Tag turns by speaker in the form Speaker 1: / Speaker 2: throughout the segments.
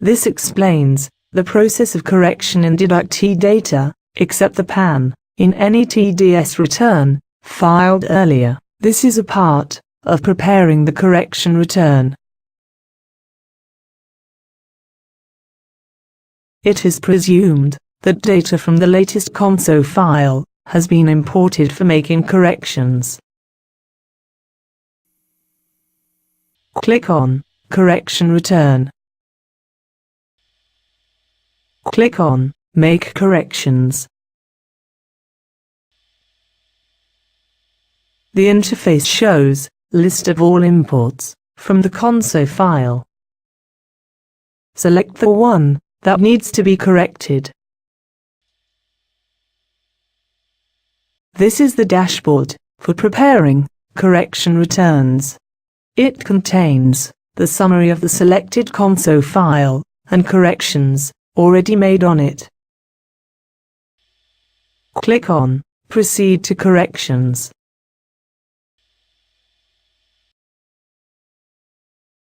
Speaker 1: This explains the process of correction in Deductee Data, except the PAN, in any TDS return filed earlier. This is a part of preparing the correction return. It is presumed that data from the latest console file has been imported for making corrections. Click on Correction Return. Click on Make Corrections. The interface shows list of all imports from the console file. Select the one that needs to be corrected. This is the dashboard for preparing correction returns. It contains the summary of the selected console file and corrections already made on it. Click on Proceed to Corrections.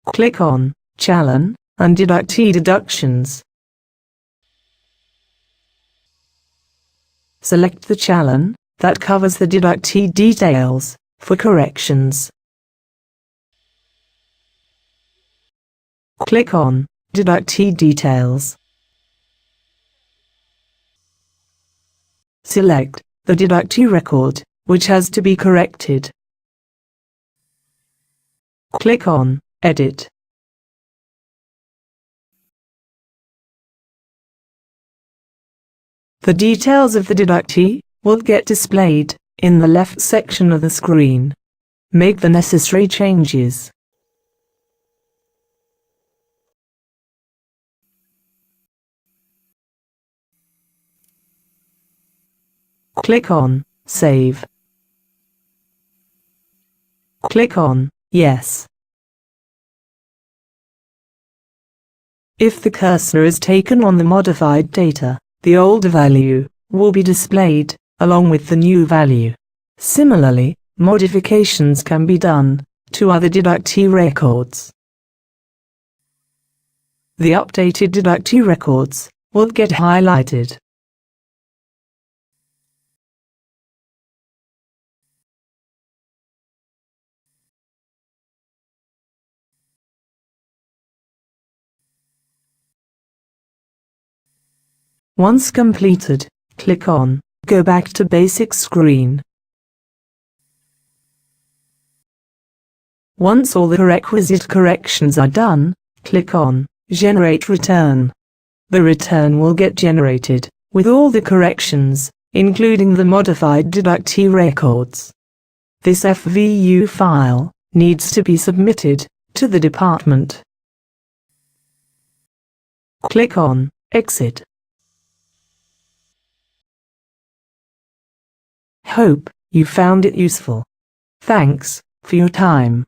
Speaker 1: Click on Challen and Deductee Deductions. Select the challen that covers the deductee details for corrections. Click on Deductee Details. Select the deductee record which has to be corrected. Click on Edit. The details of the deductee will get displayed in the left section of the screen. Make the necessary changes. Click on Save. Click on Yes. If the cursor is taken on the modified data, the old value will be displayed along with the new value. Similarly, modifications can be done to other deductee records. The updated deductee records will get highlighted. Once completed, click on Go back to basic screen. Once all the requisite corrections are done, click on Generate Return. The return will get generated with all the corrections, including the modified deductee records. This FVU file needs to be submitted to the department. Click on Exit. Hope you found it useful. Thanks for your time.